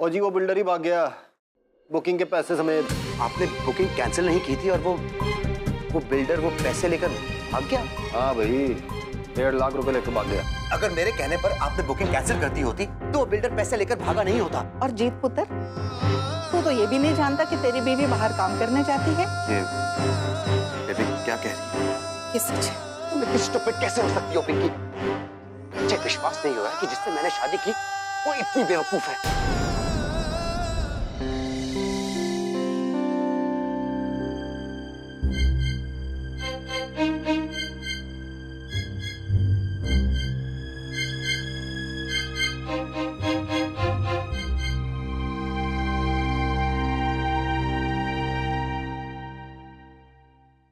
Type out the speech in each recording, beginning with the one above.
और जी वो बिल्डर ही भाग गया बुकिंग के पैसे समेत। आपने बुकिंग कैंसिल नहीं की थी और वो बिल्डर वो पैसे लेकर भाग गया? हाँ भाई, 1.5 लाख रुपए लेकर भाग गया। अगर मेरे कहने पर आपने बुकिंग कैंसिल कर दी होती तो वो बिल्डर पैसे लेकर भागा नहीं होता। और जीत पुत्र, तू तो ये भी नहीं जानता कि तेरी बीवी बाहर काम करने जाती है। ये बेबी क्या कह रही है? ये सच है। तुम इतनी स्टूपिड कैसे हो सकती हो पिंकी? मुझे विश्वास नहीं हो रहा कि जिससे मैंने शादी की वो इतनी बेवकूफ है।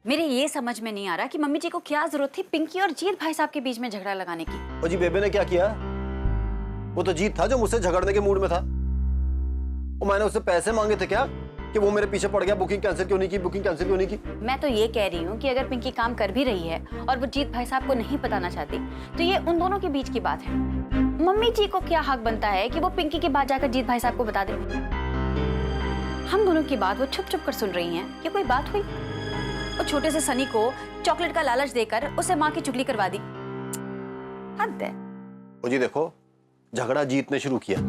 मेरे ये समझ में नहीं आ रहा कि मम्मी जी को क्या जरूरत थी पिंकी और जीत भाई साहब के बीच में झगड़ा लगाने की। और जी बेबे ने क्या किया? वो तो जीत था जो मुझसे झगड़ने के मूड में था। और मैंने उससे पैसे मांगे थे क्या कि वो मेरे पीछे पड़ गया, बुकिंग कैंसिल क्यों नहीं की, बुकिंग कैंसिल क्यों नहीं की? मैं तो ये कह रही हूँ कि अगर पिंकी काम कर भी रही है और वो जीत भाई साहब को नहीं बताना चाहती तो ये उन दोनों के बीच की बात है। मम्मी जी को क्या हक बनता है कि वो पिंकी की बात जाकर जीत भाई साहब को बता दे? हम दोनों की बात वो छुप छुप कर सुन रही हैं। ये कोई बात हुई? वो छोटे से सनी को चॉकलेट का लालच देकर उसे माँ की चुगली करवा दी। हद है। ओ जी देखो, झगड़ा जीत ने शुरू किया।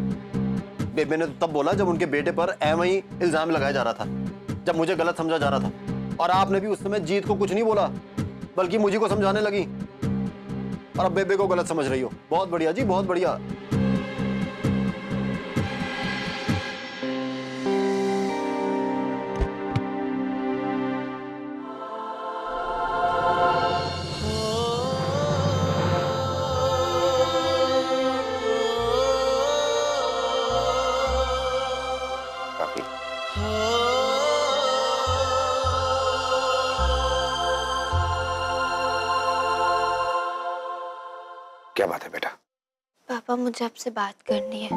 बेबे ने तो तब बोला जब उनके बेटे पर एवं ही इल्जाम लगाया जा रहा था, जब मुझे गलत समझा जा रहा था। और आपने भी उस समय जीत को कुछ नहीं बोला बल्कि मुझे को समझाने लगी। और अब बेबे को गलत समझ रही हो। बहुत बढ़िया जी, बहुत बढ़िया। क्या बात है बेटा? पापा मुझे आपसे बात करनी है।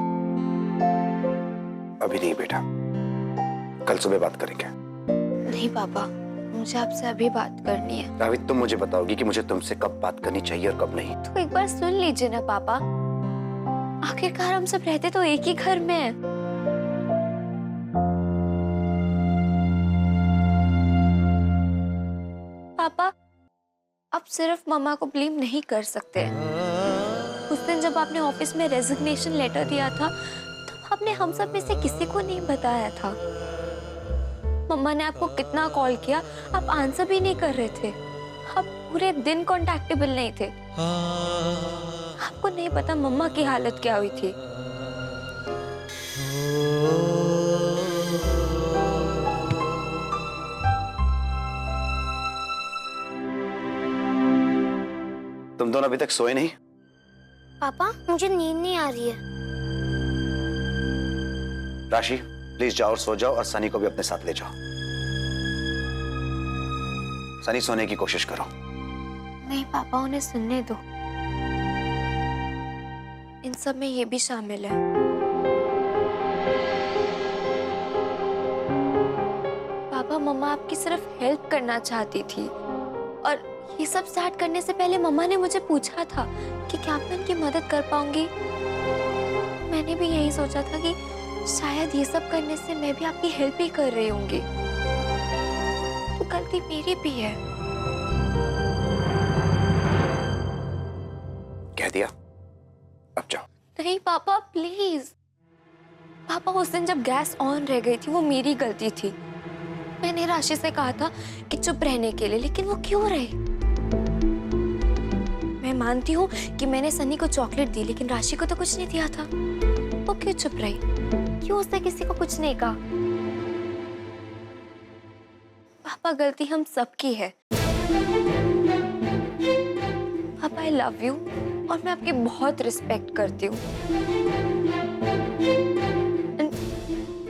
अभी नहीं बेटा, कल सुबह बात करेंगे। नहीं पापा, मुझे आपसे अभी बात करनी है। अभी तुम मुझे बताओगी कि मुझे तुमसे कब बात करनी चाहिए और कब नहीं। तो एक बार सुन लीजिए ना पापा, आखिरकार हम सब रहते तो एक ही घर में हैं। पापा, आप सिर्फ मम्मा को ब्लेम नहीं कर सकते। उस दिन जब आपने ऑफिस में रेजिग्नेशन लेटर दिया था तब आपने हम सब में से किसी को नहीं बताया था। मम्मा ने आपको कितना कॉल किया, आप आंसर भी नहीं कर रहे थे। आप पूरे दिन कॉन्टैक्टेबल नहीं थे। आपको नहीं पता मम्मा की हालत क्या हुई थी। तुम दोनों अभी तक सोए नहीं? पापा, मुझे नींद नहीं आ रही है। राशि प्लीज जाओ और सो जाओ और सनी को भी अपने साथ ले जाओ। सनी सोने की कोशिश करो। नहीं पापा, उन्हें सुनने दो। इन सब में ये भी शामिल है। पापा, मम्मा आपकी सिर्फ हेल्प करना चाहती थी और ये सब स्टार्ट करने से पहले मम्मा ने मुझे पूछा था कि क्या मैं उनकी मदद कर पाऊंगी। मैंने भी यही सोचा था कि शायद ये सब करने से मैं भी आपकी हेल्प ही कर रही होंगी। तो गलती मेरी भी है। कह दिया, अब जाओ। नहीं पापा प्लीज। पापा, उस दिन जब गैस ऑन रह गई थी वो मेरी गलती थी। मैंने राशि से कहा था कि चुप रहने के लिए, लेकिन वो क्यों रही? मैं मानती हूँ कि मैंने सनी को चॉकलेट दी, लेकिन राशि को तो कुछ नहीं दिया था। वो क्यों चुप रही? क्यों उसने किसी को कुछ नहीं कहा? पापा, गलती हम सबकी है। पापा, आई लव यू और मैं आपकी बहुत रिस्पेक्ट करती हूँ।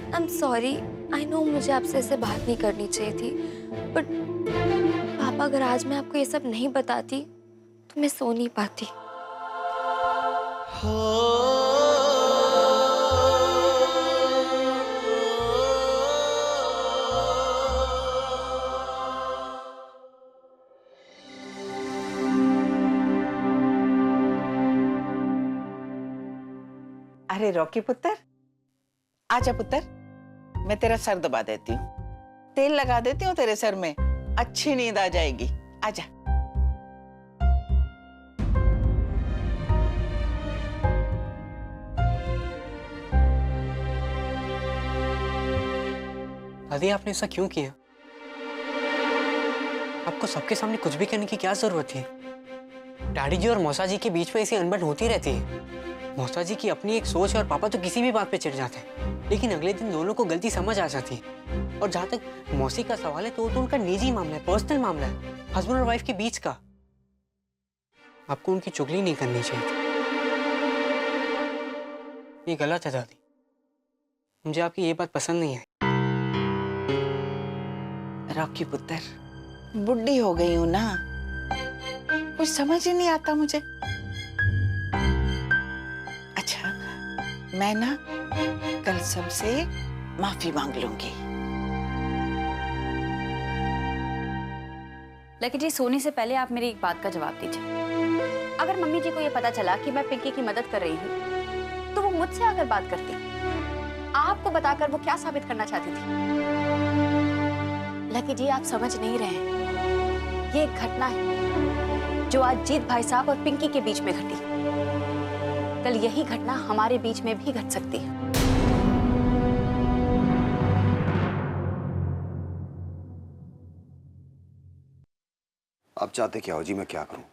I am sorry, I know मुझे आपसे ऐसे बात नहीं करनी चाहिए थी, बट पापा अगर आज मैं आपको ये सब नहीं बताती तो मैं सो नहीं पाती। अरे रॉकी पुत्र, आजा पुत्र, मैं तेरा सर दबा देती हूँ, तेल लगा देती हूँ तेरे सर में, अच्छी नींद आ जाएगी। आजा। दादी आपने ऐसा क्यों किया? आपको सबके सामने कुछ भी करने की क्या जरूरत थी? डैडी जी और मौसा जी के बीच में ऐसी अनबन होती रहती है। मौसा जी की अपनी एक सोच है और पापा तो किसी भी बात पे चिढ़ जाते हैं, लेकिन अगले दिन दोनों को गलती समझ आ जाती है। और जहाँ तक मौसी का सवाल है तो उनका निजी मामला है, पर्सनल मामला है, हस्बैंड और वाइफ के बीच का। आपको उनकी चुगली नहीं करनी चाहिए थी। ये गलत है दादी, मुझे आपकी ये बात पसंद नहीं है। रॉकी पुत्र, बुढ़ी हो गई हूं ना, कुछ समझ ही नहीं आता मुझे। अच्छा, मैं ना कल सबसे माफी मांग लूंगी। लकी जी, सोने से पहले आप मेरी एक बात का जवाब दीजिए। अगर मम्मी जी को ये पता चला कि मैं पिंकी की मदद कर रही हूँ, तो वो मुझसे अगर बात करती, आपको बताकर वो क्या साबित करना चाहती थी? लकी जी, आप समझ नहीं रहे हैं। ये एक घटना है जो आज जीत भाई साहब और पिंकी के बीच में घटी। कल यही घटना हमारे बीच में भी घट सकती है। आप चाहते क्या हो जी, मैं क्या करूं?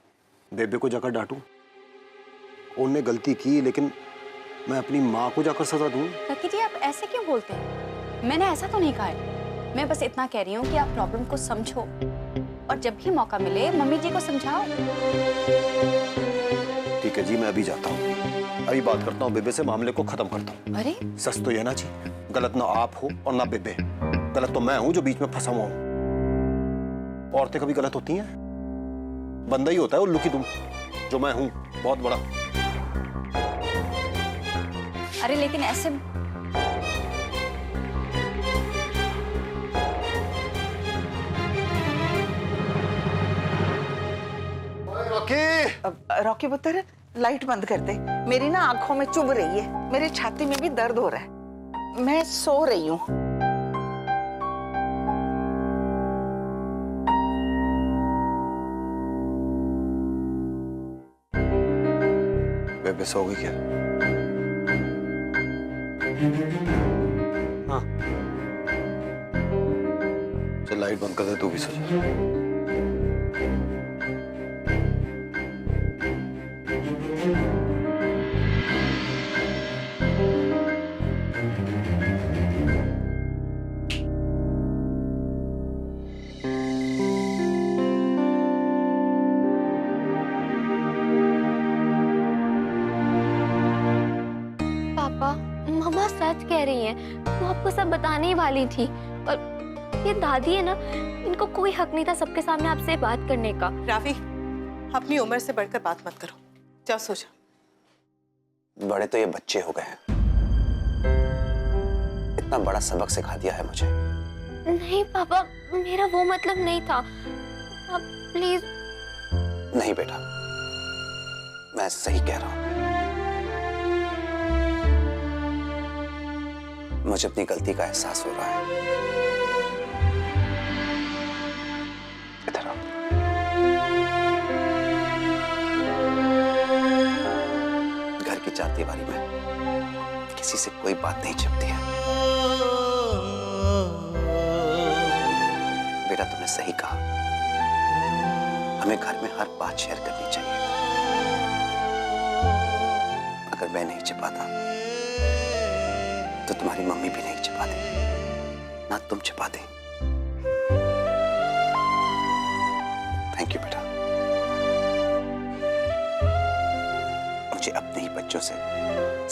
बेबे को जाकर डांटूं? उनने गलती की, लेकिन मैं अपनी माँ को जाकर सजा दूं? लकी जी, आप ऐसे क्यों बोलते हैं? मैंने ऐसा तो नहीं कहा है। मैं बस इतना कह रही हूँ कि आप प्रॉब्लम को समझो और जब भी मौका मिले मम्मी जी को समझाओ। ठीक है जी, मैं अभी जाता हूँ, अभी बात करता हूँ बेबे से, मामले को खत्म करता हूँ। अरे सच तो ये ना जी, गलत ना आप हो और ना बेबे, गलत तो मैं हूँ जो बीच में फंसा हुआ हूँ। औरतें कभी गलत होती हैं? बंदा ही होता है उल्लू की दुम, जो मैं हूँ बहुत बड़ा। अरे लेकिन ऐसे रॉकी पुत्र, लाइट बंद कर दे, मेरी ना आंखों में चुभ रही है, मेरी छाती में भी दर्द हो रहा है, मैं सो रही हूँ। बेबे सो गई क्या? हाँ। चल लाइट बंद कर दे, तू भी सो जा। पापा, मम्मा सच कह रही हैं, वो आपको सब बताने ही वाली थी। और ये दादी है ना, इनको कोई हक नहीं था सबके सामने आपसे बात करने का। रावी, अपनी उम्र से बढ़कर बात मत करो, जाओ सो जाओ। बड़े तो ये बच्चे हो गए हैं, इतना बड़ा सबक सिखा दिया है मुझे। नहीं पापा, मेरा वो मतलब नहीं था, आप प्लीज। नहीं बेटा, मैं सही कह रहा हूं। मुझे अपनी गलती का एहसास हो रहा है। इधर आओ। घर की चारदीवारी में किसी से कोई बात नहीं छिपती है। बेटा, तुमने सही कहा, हमें घर में हर बात शेयर करनी चाहिए। अगर मैं नहीं छिपाता तो तुम्हारी मम्मी भी नहीं छिपाती, ना तुम छिपाते। थैंक यू बेटा। मुझे अपने ही बच्चों से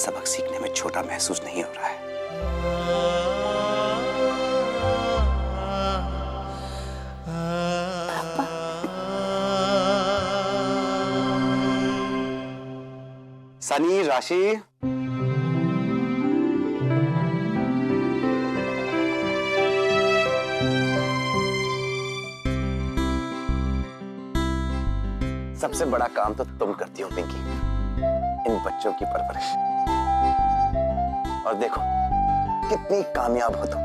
सबक सीखने में छोटा महसूस नहीं हो रहा है। सनी, राशि, सबसे बड़ा काम तो तुम करती हो पिंकी, इन बच्चों की परवरिश। और देखो, कितनी कामयाब हो तुम।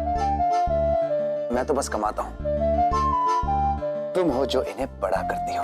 मैं तो बस कमाता हूं, तुम हो जो इन्हें बड़ा करती हो।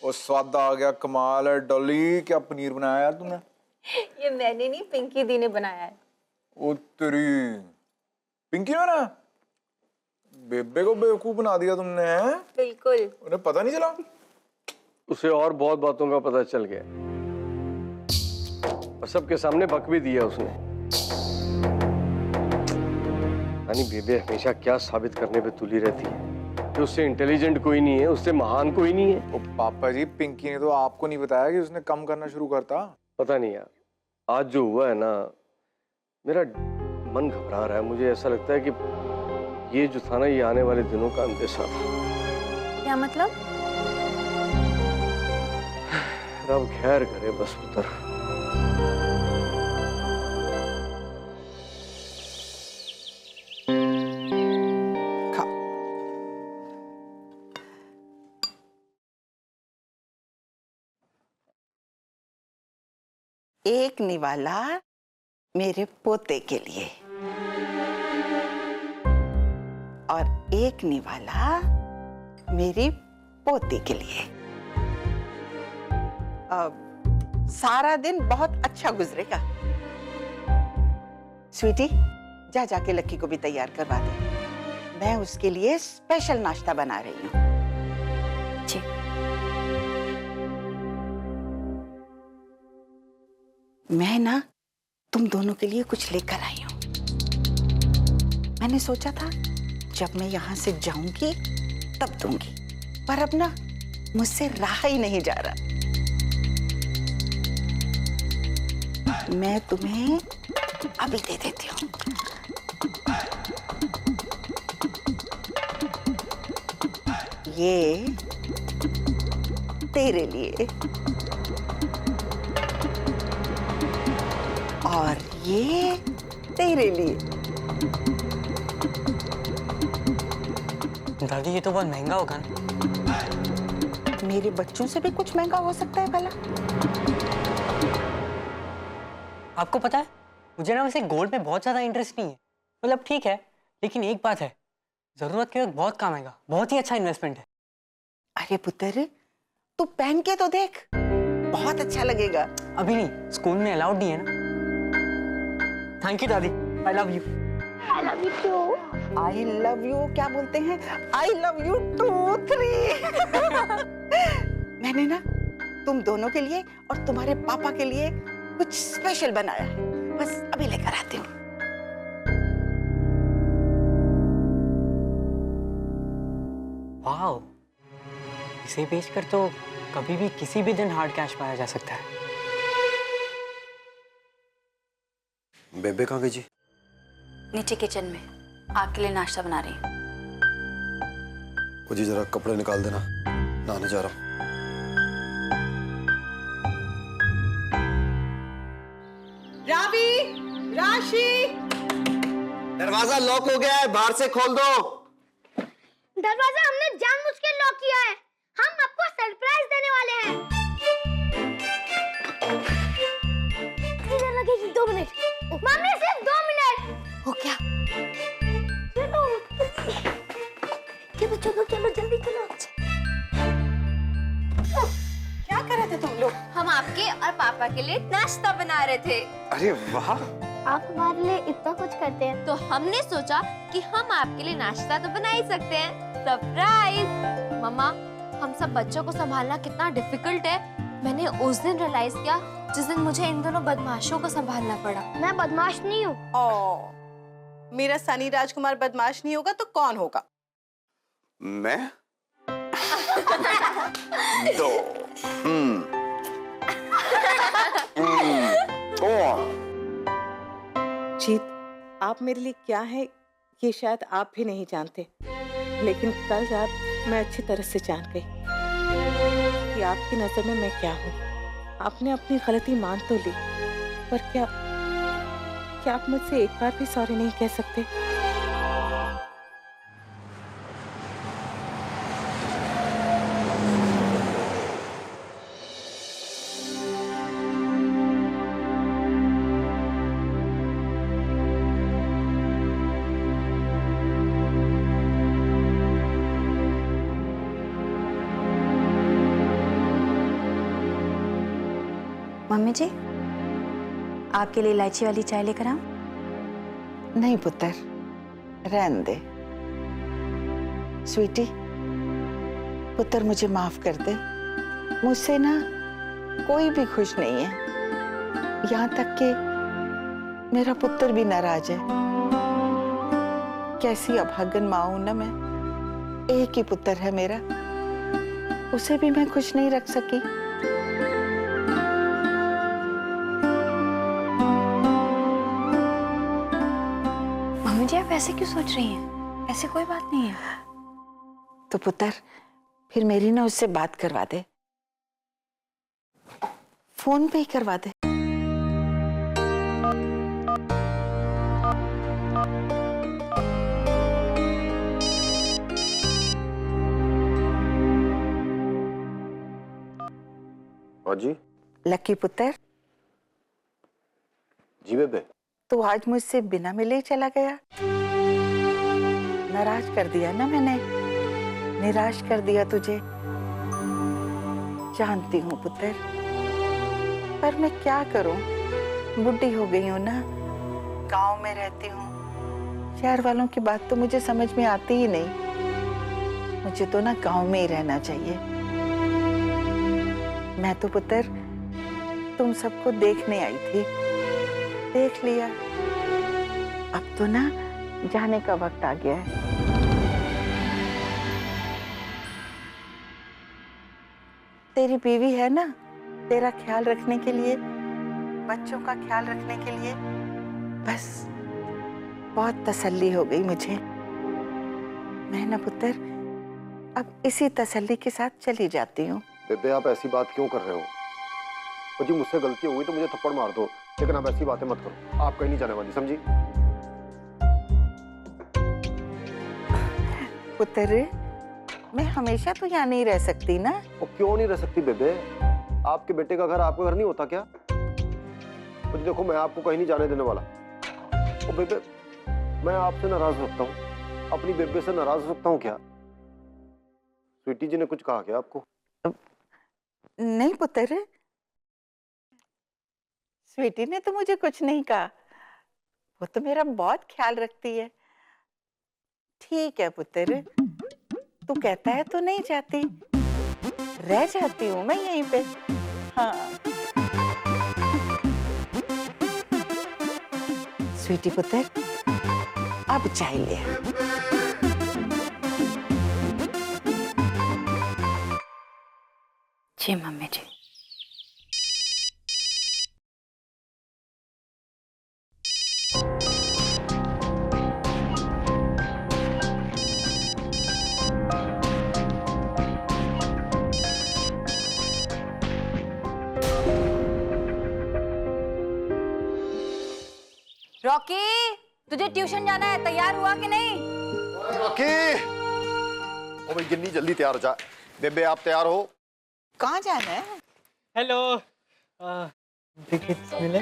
वो स्वाद आ गया, कमाल है। डॉली, क्या पनीर बनाया यार तुमने? ये मैंने नहीं, पिंकी दी ने बनाया है। ओ तेरी, पिंकी ने बनाया? बेबे को बेवकूफ बना दिया तुमने, हैं? बिल्कुल। उन्हें पता नहीं चला? उसे और बहुत बातों का पता चल गया और सबके सामने बक भी दिया उसने। यानी बेबे हमेशा क्या साबित करने पे तुली रहती है कि उससे इंटेलिजेंट कोई नहीं है, उससे महान कोई नहीं है। ओ पापा जी, पिंकी ने तो आपको नहीं बताया कि उसने कम करना शुरू करता। पता नहीं यार, आज जो हुआ है ना, मेरा मन घबरा रहा है। मुझे ऐसा लगता है कि ये जो था ना, ये आने वाले दिनों का अंदेशा था। क्या मतलब? रब खैर करे बस पुत्र। एक निवाला मेरे पोते के लिए और एक निवाला मेरी पोती के लिए। सारा दिन बहुत अच्छा गुजरेगा। स्वीटी, जा जाके लक्की को भी तैयार करवा दे। मैं उसके लिए स्पेशल नाश्ता बना रही हूँ। जी। मैं ना तुम दोनों के लिए कुछ लेकर आई हूं। मैंने सोचा था जब मैं यहां से जाऊंगी तब दूंगी, पर अब ना मुझसे रहा ही नहीं जा रहा। मैं तुम्हें अभी दे देती हूँ। ये तेरे लिए और ये तेरे लिए। दादी, ये तो बहुत महंगा होगा ना? मेरे बच्चों से भी कुछ महंगा हो सकता है भला? आपको पता है, मुझे ना वैसे गोल्ड में बहुत ज्यादा इंटरेस्ट नहीं है। मतलब ठीक है, लेकिन एक बात है, जरूरत के वक्त बहुत काम आएगा। बहुत ही अच्छा इन्वेस्टमेंट है। अरे पुत्र, तू पहन के तो देख, बहुत अच्छा लगेगा। अभी नहीं, स्कूल में अलाउड नहीं है ना। थैंक यू दादी, I love you. I love you too. I love you क्या बोलते हैं? I love you 2 3। मैंने ना तुम दोनों के लिए और तुम्हारे पापा के लिए कुछ स्पेशल बनाया है, बस अभी लेकर आती हूँ। वाओ, इसे बेचकर तो कभी भी किसी भी दिन हार्ड कैश पाया जा सकता है। बेबे कहाँ गई जी? नीचे किचन में आपके लिए नाश्ता बना रही हूँ। वो जी जरा कपड़े निकाल देना, नहाने जा रहा हूँ। रावी, राशि, दरवाजा लॉक हो गया है, बाहर से खोल दो। दरवाजा हमने जानबूझ के लॉक किया है। हम आपको सरप्राइज देने वाले हैं। कितने लगेगी? 2 मिनट। मम्मी, सिर्फ 2 मिनट। हो क्या? चलो चलो चलो चलो, जल्दी चलो। क्या कर रहे थे तुम लोग? हम आपके और पापा के लिए नाश्ता बना रहे थे। अरे वाह, आप हमारे लिए इतना कुछ करते हैं तो हमने सोचा कि हम आपके लिए नाश्ता तो बना ही सकते हैं। सरप्राइज। मम्मा, हम सब बच्चों को संभालना कितना डिफिकल्ट है, मैंने उस दिन रियलाइज किया जिस दिन मुझे इन दोनों बदमाशों को संभालना पड़ा। मैं बदमाश नहीं हूँ। मेरा सनी राजकुमार बदमाश नहीं होगा तो कौन होगा? मैं 2 जीत, आप मेरे लिए क्या है ये शायद आप भी नहीं जानते, लेकिन कल रात मैं अच्छी तरह से जान गई। कि आपकी नजर में मैं क्या हूँ। आपने अपनी गलती मान तो ली, पर क्या आप मुझसे एक बार भी सॉरी नहीं कह सकते? मम्मी जी, आपके लिए इलायची वाली चाय लेकर आऊं? नहीं पुत्र, रहने दे। स्वीटी, पुत्र मुझे माफ कर दे। मुझसे ना कोई भी खुश नहीं है, यहाँ तक कि मेरा पुत्र भी नाराज है। कैसी अभागन माँ हूं ना मैं। एक ही पुत्र है मेरा, उसे भी मैं खुश नहीं रख सकी। मम्मी जी, आप ऐसे क्यों सोच रही हैं? ऐसे कोई बात नहीं है। तो पुत्र, फिर मेरी ना उससे बात करवा दे, फोन पे ही करवा दे। हाँ जी। लकी पुत्र, जी बेबे। तू आज मुझसे बिना मिले ही चला गया। नाराज कर दिया ना मैंने, निराश कर दिया तुझे। जानती हूँ पुत्र, पर मैं क्या करूं, बुढ़ी हो गई हूं ना। गांव में रहती हूँ, शहर वालों की बात तो मुझे समझ में आती ही नहीं। मुझे तो ना गांव में ही रहना चाहिए। मैं तो पुत्र तुम सबको देखने आई थी, देख लिया। अब तो ना जाने का वक्त आ गया है। तेरी बीवी है ना, तेरा ख्याल रखने के लिए, बच्चों का ख्याल रखने के लिए। बस बहुत तसल्ली हो गई मुझे। मैं ना पुत्र अब इसी तसल्ली के साथ चली जाती हूँ। बेबे आप ऐसी बात क्यों कर रहे हो? और जी मुझसे गलती हो गई तो मुझे थप्पड़ मार दो, लेकिन आप ऐसी बातें मत करो। आप कहीं नहीं जाने वाली, समझी? पुत्र, मैं हमेशा तो यहाँ नहीं रह सकती ना। वो क्यों नहीं रह सकती बेबे? आपके बेटे का घर आपका घर नहीं होता क्या? तो देखो मैं आपको कहीं नहीं जाने देने वाला। ओ बेबे, मैं आपसे नाराज हो सकता हूँ, अपनी बेबे से नाराज हो सकता हूँ क्या? स्वीटी जी ने कुछ कहा क्या आपको? नहीं पुत्र, स्वीटी ने तो मुझे कुछ नहीं कहा। वो तो मेरा बहुत ख्याल रखती है। ठीक है पुत्र, तू कहता है तो नहीं जाती, रह जाती हूँ मैं यहीं पे। हाँ स्वीटी पुत्र, अब चाय ले। जी मम्मी जी। रॉकी, तुझे ट्यूशन जाना है, तैयार हुआ कि नहीं? रॉकी, ओ भाई जितनी जल्दी तैयार हो जा। बेबे आप तैयार हो? कहाँ जाना है? हेलो, टिकट्स मिले?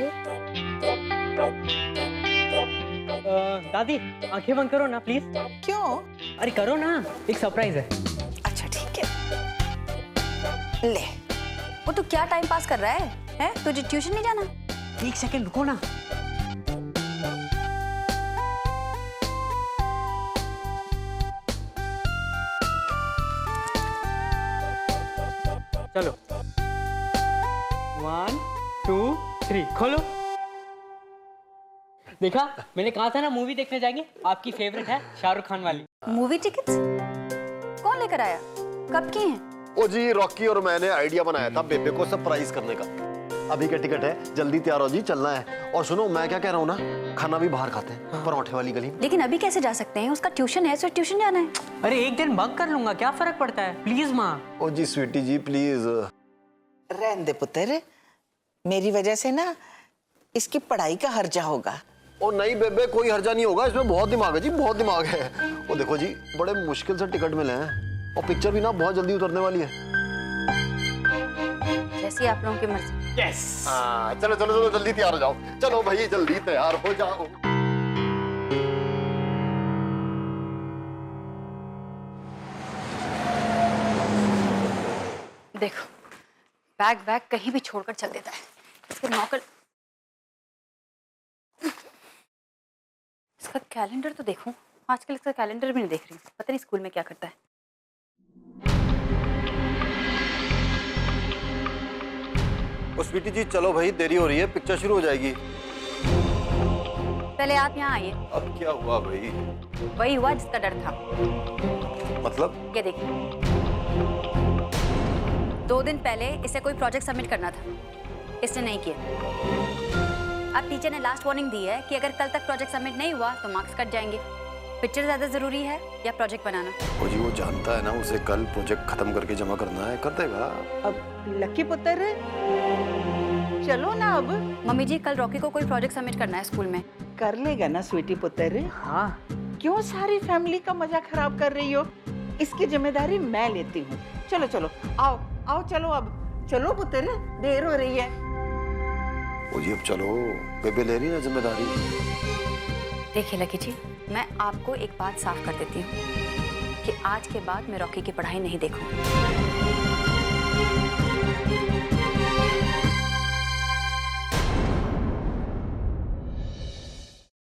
दादी आंखें बंद करो ना प्लीज। क्यों? अरे करो ना, एक सरप्राइज है। अच्छा ठीक है, ले। वो तू क्या टाइम पास कर रहा है? हैं? तुझे ट्यूशन नहीं जाना? एक सेकंड रुको ना। चलो 1 2 3 खोलो। देखा, मैंने कहा था ना मूवी देखने जाएंगे। आपकी फेवरेट है शाहरुख खान वाली। मूवी टिकट्स कौन लेकर आया? कब की हैं? ओ जी रॉकी और मैंने आइडिया बनाया था बेबे को सरप्राइज करने का। अभी का टिकट है, जल्दी तैयार हो जी, चलना है। और सुनो, मैं क्या कह रहा हूँ ना, खाना भी बाहर खाते हैं, परोठे वाली गली में। लेकिन अभी कैसे जा सकते हैं? उसका ट्यूशन है, तो ट्यूशन जाना है। अरे एक दिन बंक कर लूंगा, क्या फर्क पड़ता है? प्लीज माँ। ओ जी स्वीटी जी प्लीज। रहने दे पुत्र, मेरी वजह से ना इसकी पढ़ाई का हर्जा होगा। ओ नहीं बेबे, कोई हर्जा नहीं होगा, इसमें बहुत दिमाग है जी, बहुत दिमाग है। ओ देखो जी, बड़े मुश्किल से टिकट मिले हैं और पिक्चर भी ना बहुत जल्दी उतरने वाली है। जैसी आप लोगों की मर्जी। यस। हाँ चलो चलो चलो, जल्दी तैयार हो जाओ। चलो भाई जल्दी तैयार हो जाओ। देखो, बैग बैग कहीं भी छोड़कर चल देता है। इसके नौकर, इसका कैलेंडर तो देखूं। आजकल इसका कैलेंडर भी नहीं देख रही, पता नहीं स्कूल में क्या करता है। ओ स्वीटी जी चलो भाई, देरी हो रही है, पिक्चर शुरू हो जाएगी। पहले आप यहाँ आइए। अब क्या हुआ भाई? वही हुआ जिसका डर था। मतलब? ये देखिए, 2 दिन पहले इसे कोई प्रोजेक्ट सबमिट करना था, इसने नहीं किया। अब टीचर ने लास्ट वार्निंग दी है कि अगर कल तक प्रोजेक्ट सबमिट नहीं हुआ तो मार्क्स कट जाएंगे। पिक्चर ज्यादा जरूरी है या प्रोजेक्ट बनाना? ओ जी वो जानता है ना, उसे कल प्रोजेक्ट खत्म करके जमा करना है, कर देगा। अब लकी पुत्र चलो ना अब। मम्मी जी, कल रॉकी को कोई प्रोजेक्ट सबमिट करना है स्कूल में। कर लेगा ना स्वीटी पुत्र। हाँ। क्यों सारी फैमिली का मजा खराब कर रही हो? इसकी जिम्मेदारी मैं लेती हूँ। चलो चलो, आओ आओ, चलो अब चलो पुत्र, देर हो रही है। ओ जी अब चलो, बेबे ले रही ना जिम्मेदारी। देखिए लकी जी, मैं आपको एक बात साफ कर देती हूँ कि आज के बाद मैं रॉकी की पढ़ाई नहीं देखूंगी।